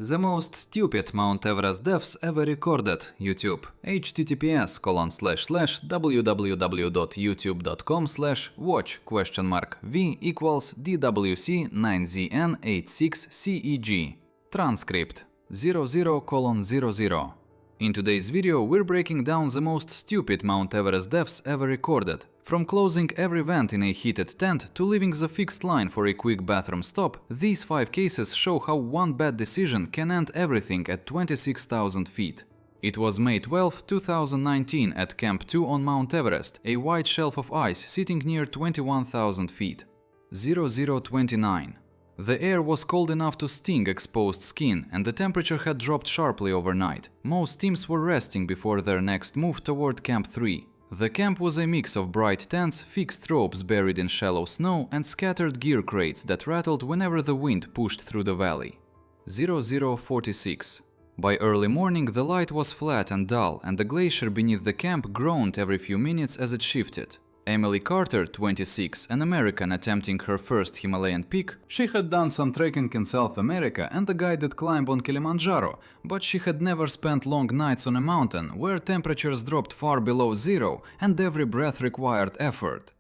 The most stupid Mount Everest deaths ever recorded. YouTube. https://www.youtube.com/watch?v=DWC9ZN86CEG. Transcript 00:00. In today's video, we're breaking down the most stupid Mount Everest deaths ever recorded. From closing every vent in a heated tent to leaving the fixed line for a quick bathroom stop, these 5 cases show how one bad decision can end everything at 26,000 feet. It was May 12, 2019 at Camp 2 on Mount Everest, a white shelf of ice sitting near 21,000 feet. 00:29. The air was cold enough to sting exposed skin, and the temperature had dropped sharply overnight. Most teams were resting before their next move toward Camp 3. The camp was a mix of bright tents, fixed ropes buried in shallow snow, and scattered gear crates that rattled whenever the wind pushed through the valley. 00:46. By early morning, the light was flat and dull, and the glacier beneath the camp groaned every few minutes as it shifted. Emily Carter, 26, an American attempting her first Himalayan peak, she had done some trekking in South America and a guided climb on Kilimanjaro, but she had never spent long nights on a mountain where temperatures dropped far below zero and every breath required effort.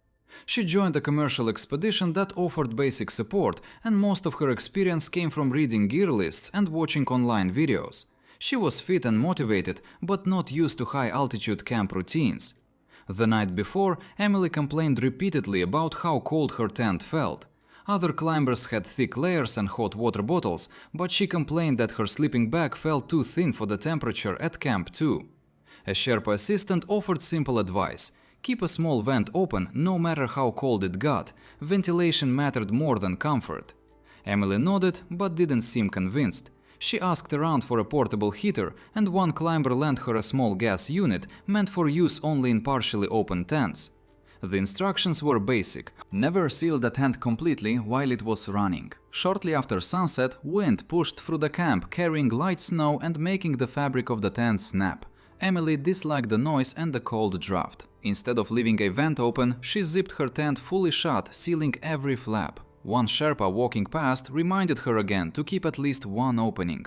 She joined a commercial expedition that offered basic support, and most of her experience came from reading gear lists and watching online videos. She was fit and motivated, but not used to high-altitude camp routines. The night before, Emily complained repeatedly about how cold her tent felt. Other climbers had thick layers and hot water bottles, but she complained that her sleeping bag felt too thin for the temperature at Camp 2. A Sherpa assistant offered simple advice: keep a small vent open no matter how cold it got. Ventilation mattered more than comfort. Emily nodded, but didn't seem convinced. She asked around for a portable heater, and one climber lent her a small gas unit meant for use only in partially open tents. The instructions were basic: never seal the tent completely while it was running. Shortly after sunset, wind pushed through the camp, carrying light snow and making the fabric of the tent snap. Emily disliked the noise and the cold draft. Instead of leaving a vent open, she zipped her tent fully shut, sealing every flap. One Sherpa walking past reminded her again to keep at least one opening.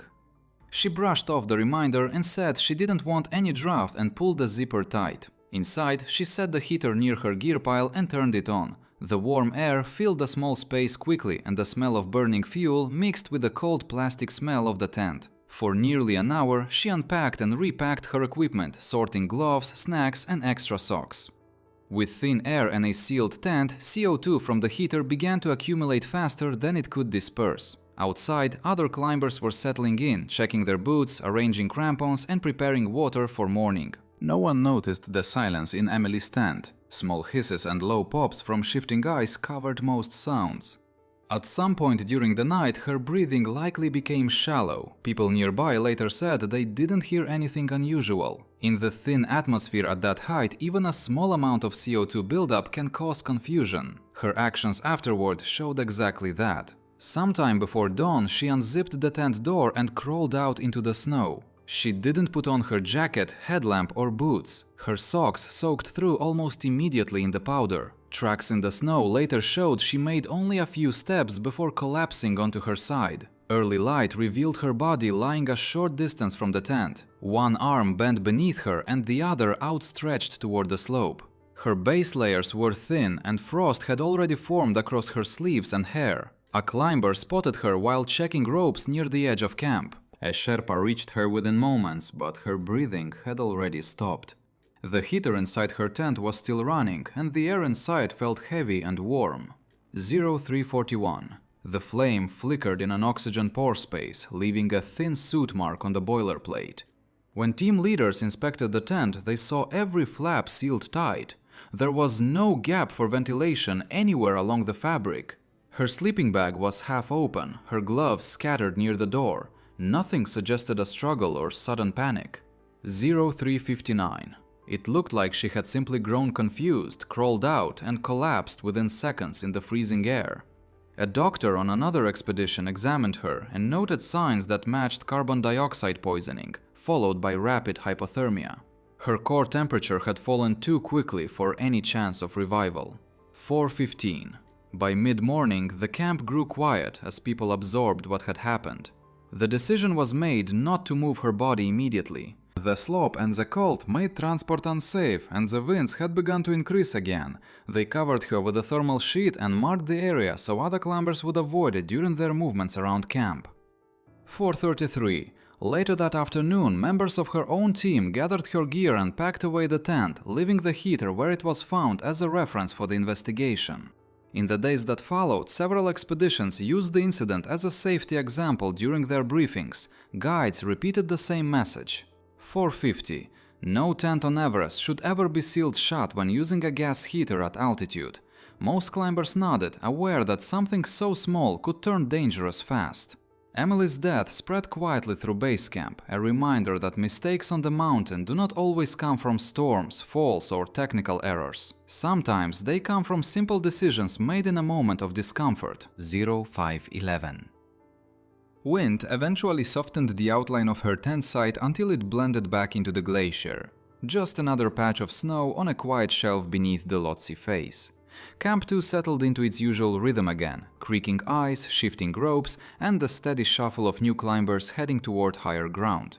She brushed off the reminder and said she didn't want any draft and pulled the zipper tight. Inside, she set the heater near her gear pile and turned it on. The warm air filled the small space quickly, and the smell of burning fuel mixed with the cold plastic smell of the tent. For nearly an hour, she unpacked and repacked her equipment, sorting gloves, snacks, and extra socks. With thin air and a sealed tent, CO2 from the heater began to accumulate faster than it could disperse. Outside, other climbers were settling in, checking their boots, arranging crampons, and preparing water for morning. No one noticed the silence in Emily's tent. Small hisses and low pops from shifting ice covered most sounds. At some point during the night, her breathing likely became shallow. People nearby later said they didn't hear anything unusual. In the thin atmosphere at that height, even a small amount of CO2 buildup can cause confusion. Her actions afterward showed exactly that. Sometime before dawn, she unzipped the tent door and crawled out into the snow. She didn't put on her jacket, headlamp, or boots. Her socks soaked through almost immediately in the powder. Tracks in the snow later showed she made only a few steps before collapsing onto her side. Early light revealed her body lying a short distance from the tent. One arm bent beneath her and the other outstretched toward the slope. Her base layers were thin and frost had already formed across her sleeves and hair. A climber spotted her while checking ropes near the edge of camp. A Sherpa reached her within moments, but her breathing had already stopped. The heater inside her tent was still running, and the air inside felt heavy and warm. 03:41. The flame flickered in an oxygen pore space, leaving a thin soot mark on the boiler plate. When team leaders inspected the tent, they saw every flap sealed tight. There was no gap for ventilation anywhere along the fabric. Her sleeping bag was half open, her gloves scattered near the door. Nothing suggested a struggle or sudden panic. 03:59. It looked like she had simply grown confused, crawled out, and collapsed within seconds in the freezing air. A doctor on another expedition examined her and noted signs that matched carbon dioxide poisoning, followed by rapid hypothermia. Her core temperature had fallen too quickly for any chance of revival. 4:15. By mid-morning, the camp grew quiet as people absorbed what had happened. The decision was made not to move her body immediately. The slope and the cold made transport unsafe, and the winds had begun to increase again. They covered her with a thermal sheet and marked the area so other climbers would avoid it during their movements around camp. 4:33. Later that afternoon, members of her own team gathered her gear and packed away the tent, leaving the heater where it was found as a reference for the investigation. In the days that followed, several expeditions used the incident as a safety example during their briefings. Guides repeated the same message. 4:50. No tent on Everest should ever be sealed shut when using a gas heater at altitude. Most climbers nodded, aware that something so small could turn dangerous fast. Emily's death spread quietly through base camp, a reminder that mistakes on the mountain do not always come from storms, falls, or technical errors. Sometimes they come from simple decisions made in a moment of discomfort. 05:11. Wind eventually softened the outline of her tent site until it blended back into the glacier. Just another patch of snow on a quiet shelf beneath the Lhotse face. Camp 2 settled into its usual rhythm again, creaking ice, shifting ropes, and the steady shuffle of new climbers heading toward higher ground.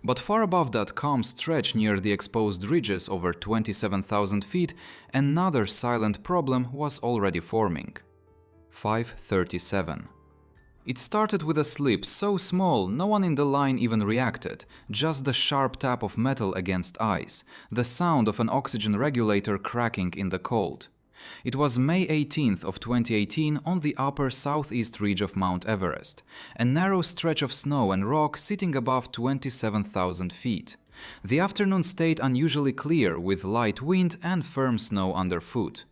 But far above that calm stretch near the exposed ridges over 27,000 feet, another silent problem was already forming. 5:37. It started with a slip so small no one in the line even reacted, just the sharp tap of metal against ice, the sound of an oxygen regulator cracking in the cold. It was May 18th of 2018 on the upper southeast ridge of Mount Everest, a narrow stretch of snow and rock sitting above 27,000 feet. The afternoon stayed unusually clear with light wind and firm snow underfoot.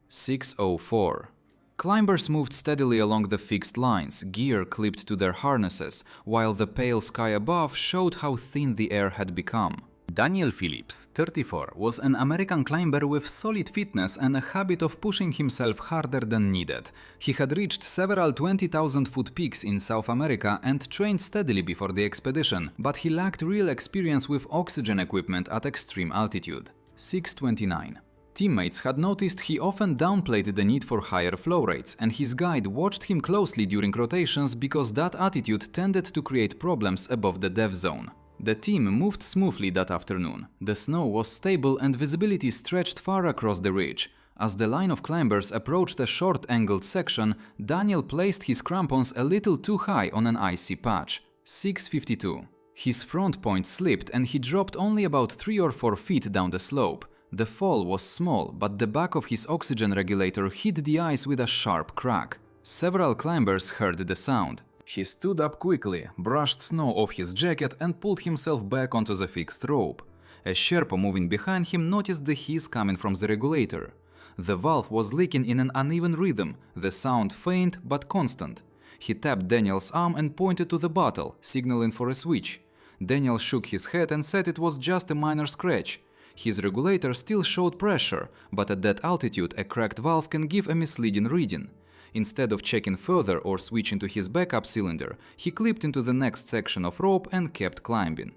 6:04. Climbers moved steadily along the fixed lines, gear clipped to their harnesses, while the pale sky above showed how thin the air had become. Daniel Phillips, 34, was an American climber with solid fitness and a habit of pushing himself harder than needed. He had reached several 20,000-foot peaks in South America and trained steadily before the expedition, but he lacked real experience with oxygen equipment at extreme altitude. 6:29. Teammates had noticed he often downplayed the need for higher flow rates, and his guide watched him closely during rotations because that attitude tended to create problems above the death zone. The team moved smoothly that afternoon. The snow was stable and visibility stretched far across the ridge. As the line of climbers approached a short-angled section, Daniel placed his crampons a little too high on an icy patch. 6:52. His front point slipped and he dropped only about 3 or 4 feet down the slope. The fall was small, but the back of his oxygen regulator hit the ice with a sharp crack. Several climbers heard the sound. He stood up quickly, brushed snow off his jacket and pulled himself back onto the fixed rope. A Sherpa moving behind him noticed the hiss coming from the regulator. The valve was leaking in an uneven rhythm, the sound faint but constant. He tapped Daniel's arm and pointed to the bottle, signaling for a switch. Daniel shook his head and said it was just a minor scratch. His regulator still showed pressure, but at that altitude a cracked valve can give a misleading reading. Instead of checking further or switching to his backup cylinder, he clipped into the next section of rope and kept climbing.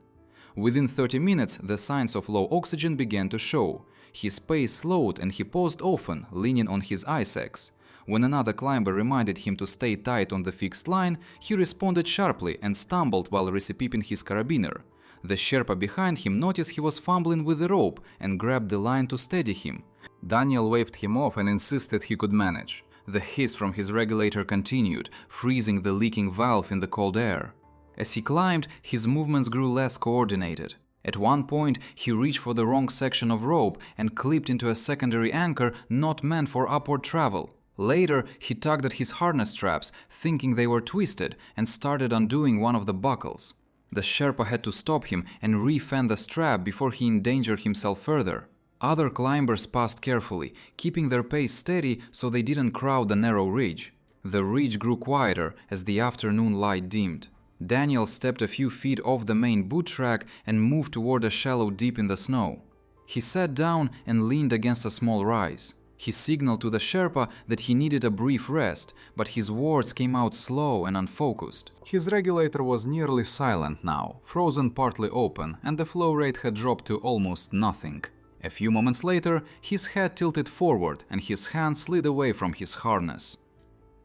Within 30 minutes, the signs of low oxygen began to show. His pace slowed and he paused often, leaning on his ice axe. When another climber reminded him to stay tight on the fixed line, he responded sharply and stumbled while recipeeping his carabiner. The Sherpa behind him noticed he was fumbling with the rope and grabbed the line to steady him. Daniel waved him off and insisted he could manage. The hiss from his regulator continued, freezing the leaking valve in the cold air. As he climbed, his movements grew less coordinated. At one point, he reached for the wrong section of rope and clipped into a secondary anchor not meant for upward travel. Later, he tugged at his harness straps, thinking they were twisted, and started undoing one of the buckles. The Sherpa had to stop him and re-fan the strap before he endangered himself further. Other climbers passed carefully, keeping their pace steady so they didn't crowd the narrow ridge. The ridge grew quieter as the afternoon light dimmed. Daniel stepped a few feet off the main boot track and moved toward a shallow dip in the snow. He sat down and leaned against a small rise. He signaled to the Sherpa that he needed a brief rest, but his words came out slow and unfocused. His regulator was nearly silent now, frozen partly open, and the flow rate had dropped to almost nothing. A few moments later, his head tilted forward and his hand slid away from his harness.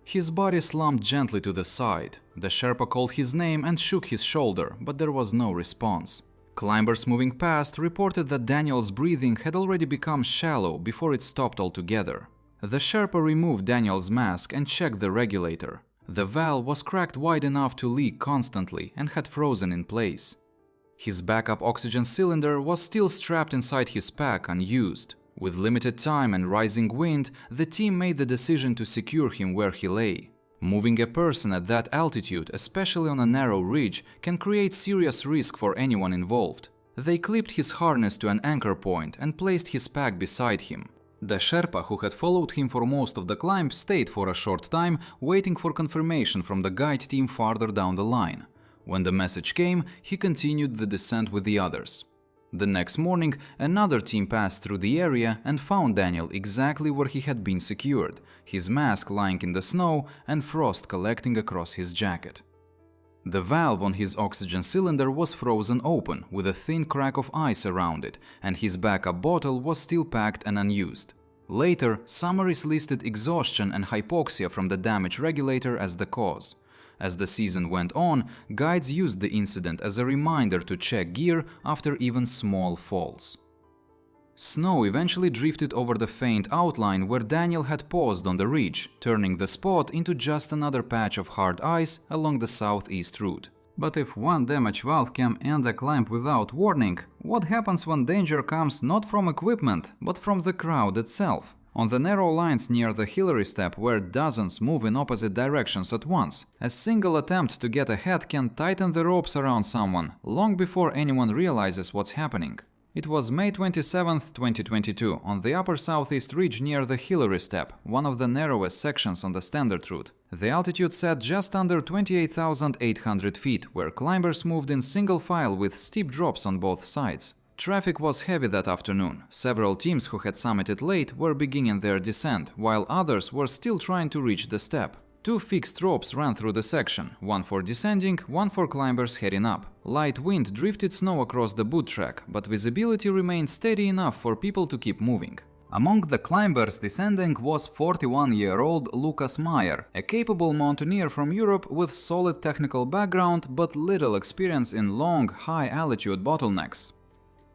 His body slumped gently to the side. The Sherpa called his name and shook his shoulder, but there was no response. Climbers moving past reported that Daniel's breathing had already become shallow before it stopped altogether. The Sherpa removed Daniel's mask and checked the regulator. The valve was cracked wide enough to leak constantly and had frozen in place. His backup oxygen cylinder was still strapped inside his pack unused. With limited time and rising wind, the team made the decision to secure him where he lay. Moving a person at that altitude, especially on a narrow ridge, can create serious risk for anyone involved. They clipped his harness to an anchor point and placed his pack beside him. The Sherpa who had followed him for most of the climb stayed for a short time, waiting for confirmation from the guide team farther down the line. When the message came, he continued the descent with the others. The next morning, another team passed through the area and found Daniel exactly where he had been secured, his mask lying in the snow and frost collecting across his jacket. The valve on his oxygen cylinder was frozen open, with a thin crack of ice around it, and his backup bottle was still packed and unused. Later, summaries listed exhaustion and hypoxia from the damaged regulator as the cause. As the season went on, guides used the incident as a reminder to check gear after even small falls. Snow eventually drifted over the faint outline where Daniel had paused on the ridge, turning the spot into just another patch of hard ice along the southeast route. But if one damaged valve can end a climb without warning, what happens when danger comes not from equipment, but from the crowd itself? On the narrow lines near the Hillary step where dozens move in opposite directions at once, a single attempt to get ahead can tighten the ropes around someone long before anyone realizes what's happening. It was May 27, 2022, on the upper southeast ridge near the Hillary step, one of the narrowest sections on the standard route. The altitude sat just under 28,800 feet, where climbers moved in single file with steep drops on both sides. Traffic was heavy that afternoon. Several teams who had summited late were beginning their descent, while others were still trying to reach the step. Two fixed ropes ran through the section, one for descending, one for climbers heading up. Light wind drifted snow across the boot track, but visibility remained steady enough for people to keep moving. Among the climbers descending was 41-year-old Lucas Meyer, a capable mountaineer from Europe with solid technical background but little experience in long, high-altitude bottlenecks.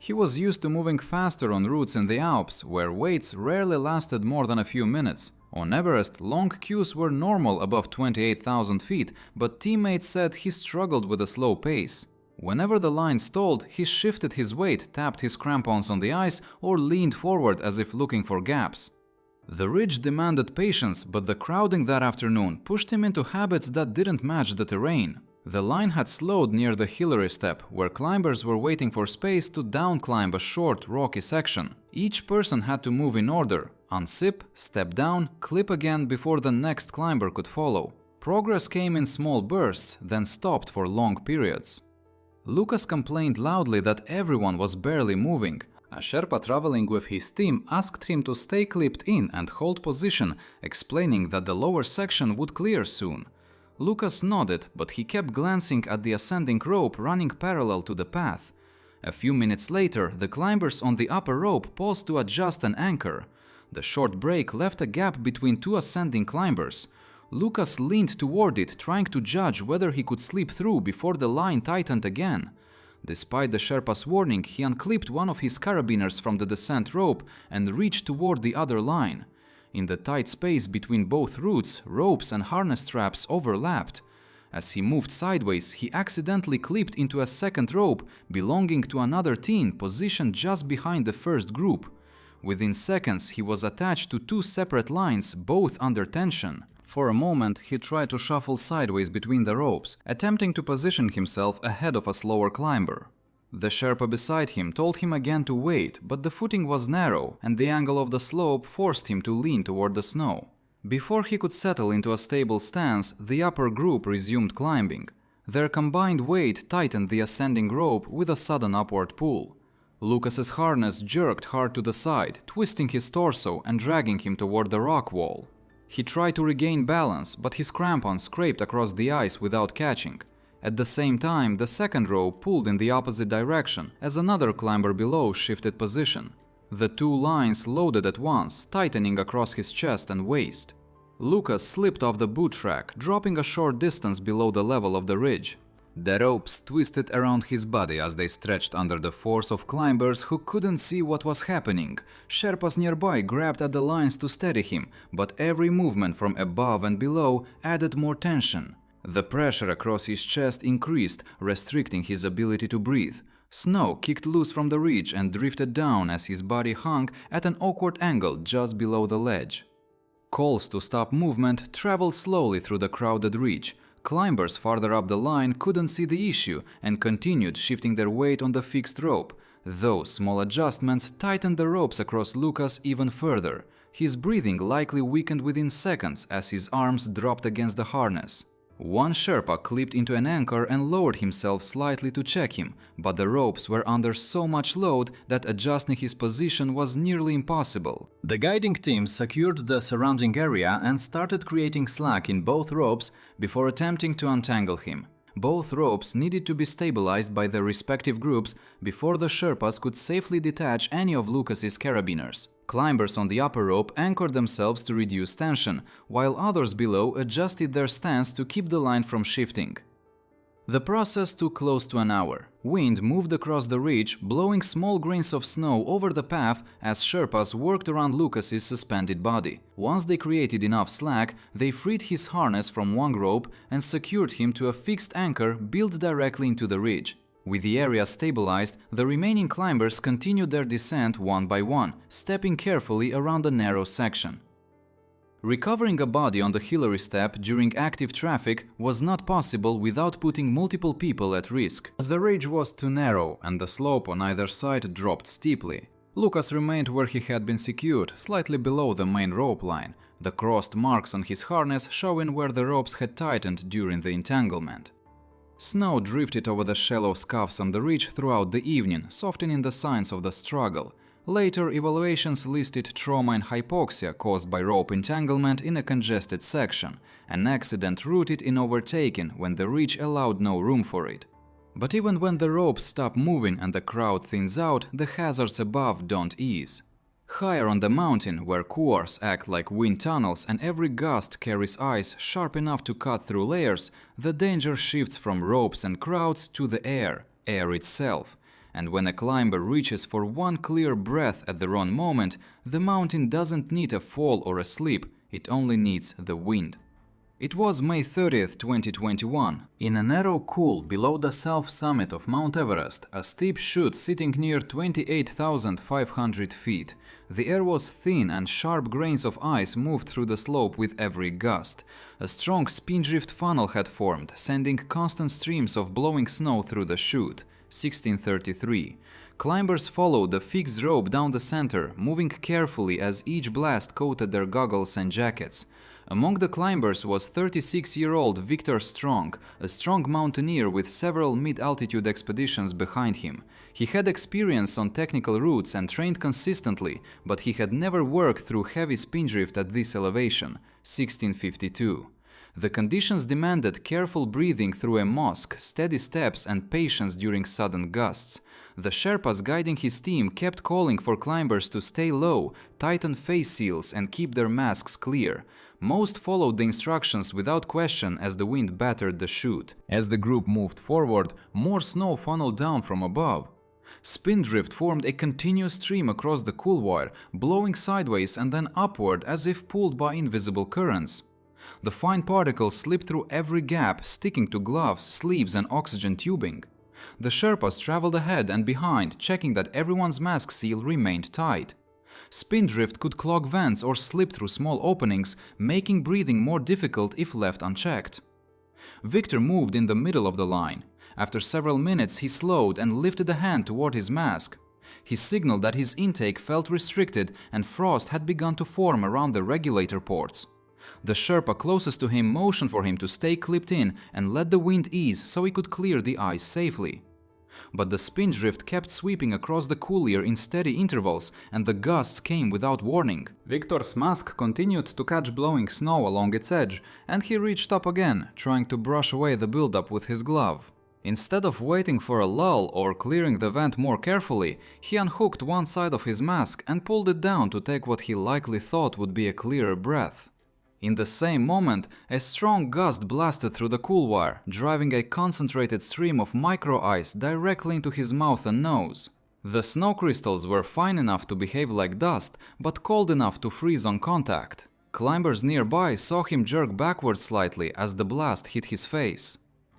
He was used to moving faster on routes in the Alps, where waits rarely lasted more than a few minutes. On Everest, long queues were normal above 28,000 feet, but teammates said he struggled with a slow pace. Whenever the line stalled, he shifted his weight, tapped his crampons on the ice, or leaned forward as if looking for gaps. The ridge demanded patience, but the crowding that afternoon pushed him into habits that didn't match the terrain. The line had slowed near the Hillary step, where climbers were waiting for space to downclimb a short, rocky section. Each person had to move in order, unzip, step down, clip again before the next climber could follow. Progress came in small bursts, then stopped for long periods. Lucas complained loudly that everyone was barely moving. A Sherpa traveling with his team asked him to stay clipped in and hold position, explaining that the lower section would clear soon. Lucas nodded, but he kept glancing at the ascending rope running parallel to the path. A few minutes later, the climbers on the upper rope paused to adjust an anchor. The short break left a gap between two ascending climbers. Lucas leaned toward it, trying to judge whether he could slip through before the line tightened again. Despite the Sherpa's warning, he unclipped one of his carabiners from the descent rope and reached toward the other line. In the tight space between both routes, ropes and harness straps overlapped. As he moved sideways, he accidentally clipped into a second rope belonging to another team positioned just behind the first group. Within seconds, he was attached to two separate lines, both under tension. For a moment, he tried to shuffle sideways between the ropes, attempting to position himself ahead of a slower climber. The Sherpa beside him told him again to wait, but the footing was narrow, and the angle of the slope forced him to lean toward the snow. Before he could settle into a stable stance, the upper group resumed climbing. Their combined weight tightened the ascending rope with a sudden upward pull. Lucas's harness jerked hard to the side, twisting his torso and dragging him toward the rock wall. He tried to regain balance, but his crampons scraped across the ice without catching. At the same time, the second rope pulled in the opposite direction as another climber below shifted position. The two lines loaded at once, tightening across his chest and waist. Lucas slipped off the boot track, dropping a short distance below the level of the ridge. The ropes twisted around his body as they stretched under the force of climbers who couldn't see what was happening. Sherpas nearby grabbed at the lines to steady him, but every movement from above and below added more tension. The pressure across his chest increased, restricting his ability to breathe. Snow kicked loose from the ridge and drifted down as his body hung at an awkward angle just below the ledge. Calls to stop movement traveled slowly through the crowded ridge. Climbers farther up the line couldn't see the issue and continued shifting their weight on the fixed rope. Those small adjustments tightened the ropes across Lucas even further. His breathing likely weakened within seconds as his arms dropped against the harness. One Sherpa clipped into an anchor and lowered himself slightly to check him, but the ropes were under so much load that adjusting his position was nearly impossible. The guiding team secured the surrounding area and started creating slack in both ropes before attempting to untangle him. Both ropes needed to be stabilized by their respective groups before the Sherpas could safely detach any of Lucas's carabiners. Climbers on the upper rope anchored themselves to reduce tension, while others below adjusted their stance to keep the line from shifting. The process took close to an hour. Wind moved across the ridge, blowing small grains of snow over the path as Sherpas worked around Lucas's suspended body. Once they created enough slack, they freed his harness from one rope and secured him to a fixed anchor built directly into the ridge. With the area stabilized, the remaining climbers continued their descent one by one, stepping carefully around the narrow section. Recovering a body on the Hillary step during active traffic was not possible without putting multiple people at risk. The ridge was too narrow and the slope on either side dropped steeply. Lucas remained where he had been secured, slightly below the main rope line, the crossed marks on his harness showing where the ropes had tightened during the entanglement. Snow drifted over the shallow scuffs on the ridge throughout the evening, softening the signs of the struggle. Later evaluations listed trauma and hypoxia caused by rope entanglement in a congested section, an accident rooted in overtaking when the ridge allowed no room for it. But even when the ropes stop moving and the crowd thins out, the hazards above don't ease. Higher on the mountain, where couloirs act like wind tunnels and every gust carries ice sharp enough to cut through layers, the danger shifts from ropes and crowds to the air itself. And when a climber reaches for one clear breath at the wrong moment, the mountain doesn't need a fall or a slip, it only needs the wind. It was May 30th, 2021. In a narrow cool below the south summit of Mount Everest, a steep chute sitting near 28,500 feet. The air was thin and sharp grains of ice moved through the slope with every gust. A strong spindrift funnel had formed, sending constant streams of blowing snow through the chute. 1633. Climbers followed the fixed rope down the center, moving carefully as each blast coated their goggles and jackets. Among the climbers was 36-year-old Victor Strong, a strong mountaineer with several mid-altitude expeditions behind him. He had experience on technical routes and trained consistently, but he had never worked through heavy spindrift at this elevation. 1652. The conditions demanded careful breathing through a mosque, steady steps and patience during sudden gusts. The Sherpas guiding his team kept calling for climbers to stay low, tighten face seals and keep their masks clear. Most followed the instructions without question as the wind battered the chute. As the group moved forward, more snow funneled down from above. Spindrift formed a continuous stream across the couloir, blowing sideways and then upward as if pulled by invisible currents. The fine particles slipped through every gap, sticking to gloves, sleeves and oxygen tubing. The Sherpas traveled ahead and behind, checking that everyone's mask seal remained tight. Spindrift could clog vents or slip through small openings, making breathing more difficult if left unchecked. Victor moved in the middle of the line. After several minutes, he slowed and lifted a hand toward his mask. He signaled that his intake felt restricted and frost had begun to form around the regulator ports. The Sherpa closest to him motioned for him to stay clipped in and let the wind ease so he could clear the ice safely. But the spindrift kept sweeping across the couloir in steady intervals, and the gusts came without warning. Victor's mask continued to catch blowing snow along its edge, and he reached up again, trying to brush away the buildup with his glove. Instead of waiting for a lull or clearing the vent more carefully, he unhooked one side of his mask and pulled it down to take what he likely thought would be a clearer breath. In the same moment, a strong gust blasted through the couloir, driving a concentrated stream of micro-ice directly into his mouth and nose. The snow crystals were fine enough to behave like dust, but cold enough to freeze on contact. Climbers nearby saw him jerk backward slightly as the blast hit his face.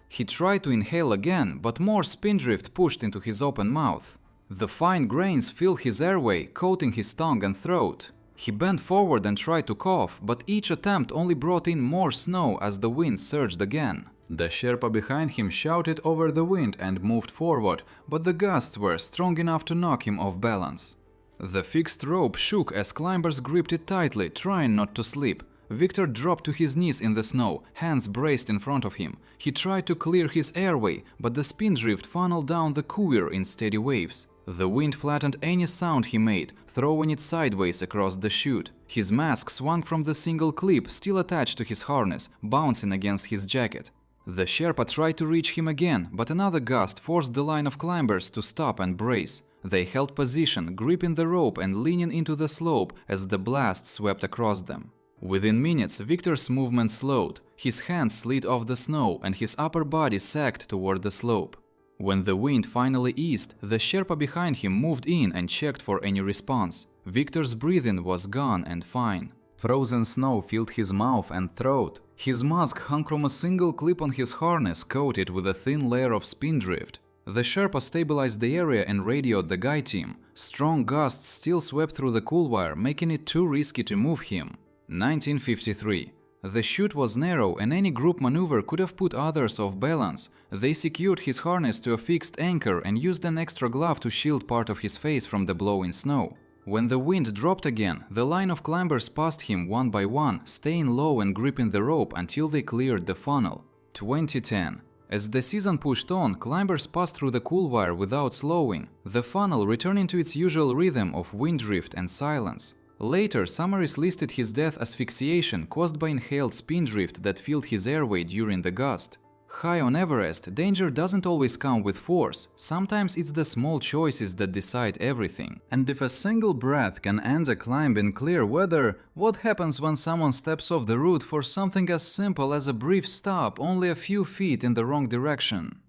He tried to inhale again, but more spindrift pushed into his open mouth. The fine grains filled his airway, coating his tongue and throat. He bent forward and tried to cough, but each attempt only brought in more snow as the wind surged again. The Sherpa behind him shouted over the wind and moved forward, but the gusts were strong enough to knock him off balance. The fixed rope shook as climbers gripped it tightly, trying not to slip. Victor dropped to his knees in the snow, hands braced in front of him. He tried to clear his airway, but the spindrift funneled down the couloir in steady waves. The wind flattened any sound he made, throwing it sideways across the chute. His mask swung from the single clip still attached to his harness, bouncing against his jacket. The Sherpa tried to reach him again, but another gust forced the line of climbers to stop and brace. They held position, gripping the rope and leaning into the slope as the blast swept across them. Within minutes, Victor's movement slowed. His hands slid off the snow and his upper body sagged toward the slope. When the wind finally eased, the Sherpa behind him moved in and checked for any response. Victor's breathing was gone and fine. Frozen snow filled his mouth and throat. His mask hung from a single clip on his harness coated with a thin layer of spindrift. The Sherpa stabilized the area and radioed the guide team. Strong gusts still swept through the couloir, making it too risky to move him. 1953. The chute was narrow and any group maneuver could have put others off balance. They secured his harness to a fixed anchor and used an extra glove to shield part of his face from the blowing snow. When the wind dropped again, the line of climbers passed him one by one, staying low and gripping the rope until they cleared the funnel. 2010. As the season pushed on, climbers passed through the couloir without slowing, the funnel returning to its usual rhythm of wind drift and silence. Later, summaries listed his death asphyxiation caused by inhaled spindrift that filled his airway during the gust. High on Everest, danger doesn't always come with force. Sometimes it's the small choices that decide everything. And if a single breath can end a climb in clear weather, what happens when someone steps off the route for something as simple as a brief stop only a few feet in the wrong direction?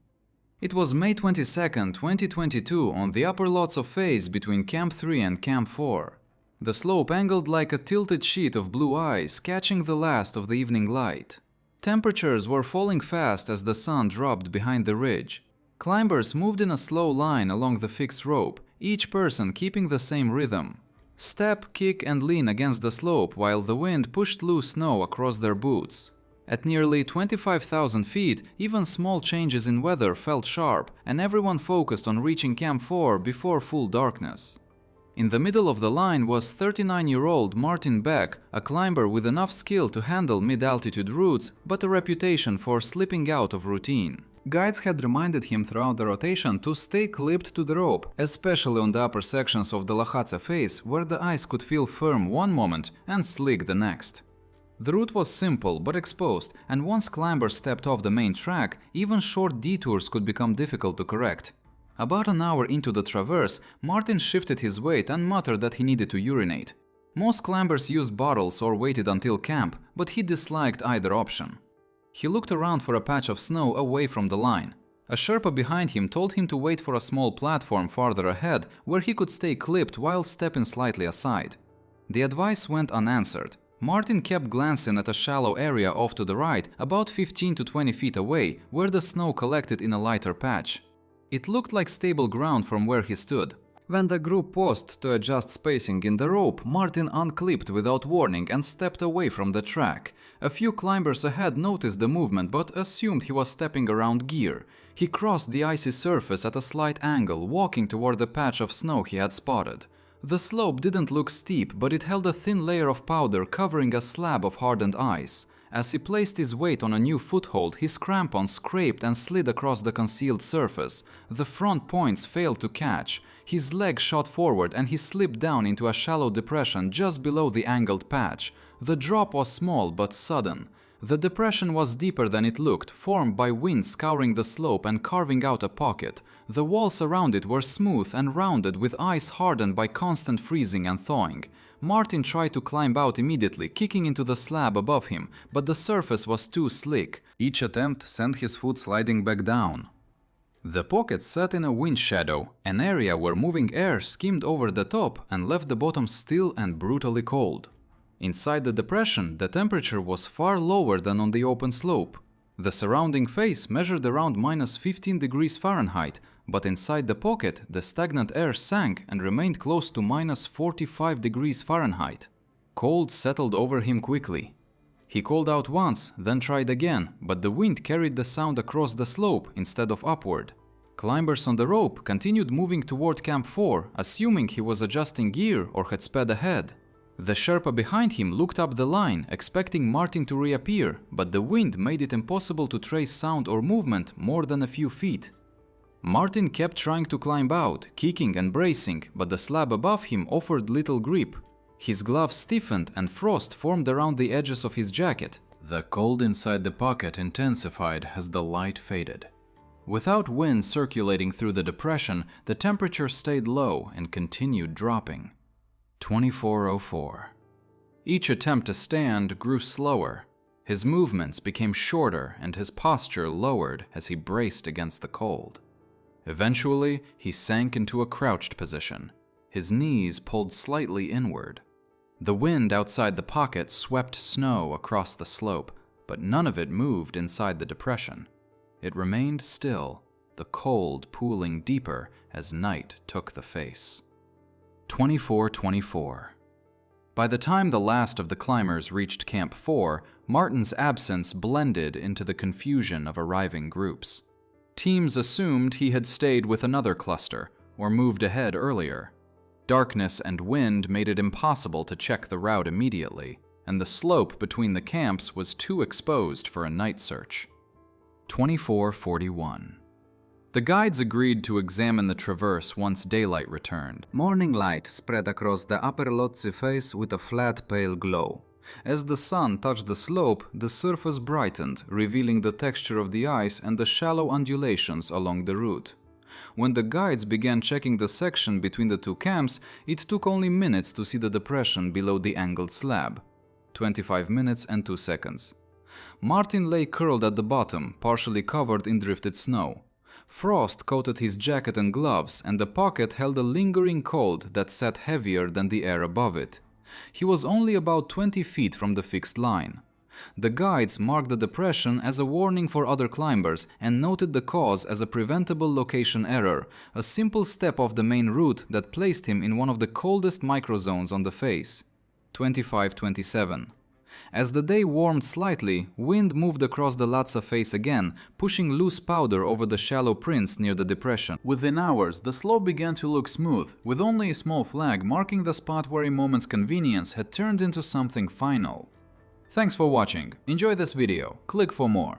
It was May 22, 2022 on the upper lots of phase between Camp 3 and Camp 4. The slope angled like a tilted sheet of blue ice, catching the last of the evening light. Temperatures were falling fast as the sun dropped behind the ridge. Climbers moved in a slow line along the fixed rope, each person keeping the same rhythm. Step, kick and lean against the slope while the wind pushed loose snow across their boots. At nearly 25,000 feet, even small changes in weather felt sharp, and everyone focused on reaching Camp 4 before full darkness. In the middle of the line was 39-year-old Martin Beck, a climber with enough skill to handle mid-altitude routes, but a reputation for slipping out of routine. Guides had reminded him throughout the rotation to stay clipped to the rope, especially on the upper sections of the Lhotse face, where the ice could feel firm one moment and slick the next. The route was simple but exposed, and once climbers stepped off the main track, even short detours could become difficult to correct. About an hour into the traverse, Martin shifted his weight and muttered that he needed to urinate. Most climbers used bottles or waited until camp, but he disliked either option. He looked around for a patch of snow away from the line. A Sherpa behind him told him to wait for a small platform farther ahead where he could stay clipped while stepping slightly aside. The advice went unanswered. Martin kept glancing at a shallow area off to the right, about 15 to 20 feet away, where the snow collected in a lighter patch. It looked like stable ground from where he stood. When the group paused to adjust spacing in the rope, Martin unclipped without warning and stepped away from the track. A few climbers ahead noticed the movement but assumed he was stepping around gear. He crossed the icy surface at a slight angle, walking toward the patch of snow he had spotted. The slope didn't look steep, but it held a thin layer of powder covering a slab of hardened ice. As he placed his weight on a new foothold, his crampons scraped and slid across the concealed surface. The front points failed to catch. His leg shot forward and he slipped down into a shallow depression just below the angled patch. The drop was small but sudden. The depression was deeper than it looked, formed by wind scouring the slope and carving out a pocket. The walls around it were smooth and rounded with ice hardened by constant freezing and thawing. Martin tried to climb out immediately, kicking into the slab above him, but the surface was too slick. Each attempt sent his foot sliding back down. The pocket sat in a wind shadow, an area where moving air skimmed over the top and left the bottom still and brutally cold. Inside the depression, the temperature was far lower than on the open slope. The surrounding face measured around -15 degrees Fahrenheit, but inside the pocket, the stagnant air sank and remained close to -45 degrees Fahrenheit. Cold settled over him quickly. He called out once, then tried again, but the wind carried the sound across the slope instead of upward. Climbers on the rope continued moving toward Camp 4, assuming he was adjusting gear or had sped ahead. The Sherpa behind him looked up the line, expecting Martin to reappear, but the wind made it impossible to trace sound or movement more than a few feet. Martin kept trying to climb out, kicking and bracing, but the slab above him offered little grip. His gloves stiffened and frost formed around the edges of his jacket. The cold inside the pocket intensified as the light faded. Without wind circulating through the depression, the temperature stayed low and continued dropping. 24:04. Each attempt to stand grew slower. His movements became shorter and his posture lowered as he braced against the cold. Eventually, he sank into a crouched position. His knees pulled slightly inward. The wind outside the pocket swept snow across the slope, but none of it moved inside the depression. It remained still, the cold pooling deeper as night took the face. 24:24. By the time the last of the climbers reached Camp 4, Martin's absence blended into the confusion of arriving groups. Teams assumed he had stayed with another cluster or moved ahead earlier. Darkness and wind made it impossible to check the route immediately, and the slope between the camps was too exposed for a night search. 24:41. The guides agreed to examine the traverse once daylight returned. Morning light spread across the upper Lhotse face with a flat, pale glow. As the sun touched the slope, the surface brightened, revealing the texture of the ice and the shallow undulations along the route. When the guides began checking the section between the two camps, it took only minutes to see the depression below the angled slab. 25 minutes and 2 seconds. Martin lay curled at the bottom, partially covered in drifted snow. Frost coated his jacket and gloves, and the pocket held a lingering cold that sat heavier than the air above it. He was only about 20 feet from the fixed line. The guides marked the depression as a warning for other climbers and noted the cause as a preventable location error, a simple step off the main route that placed him in one of the coldest microzones on the face. 25:27. As the day warmed slightly, wind moved across the Lhasa face again, pushing loose powder over the shallow prints near the depression. Within hours, the slope began to look smooth, with only a small flag marking the spot where a moment's convenience had turned into something final. Thanks for watching. Enjoy this video. Click for more.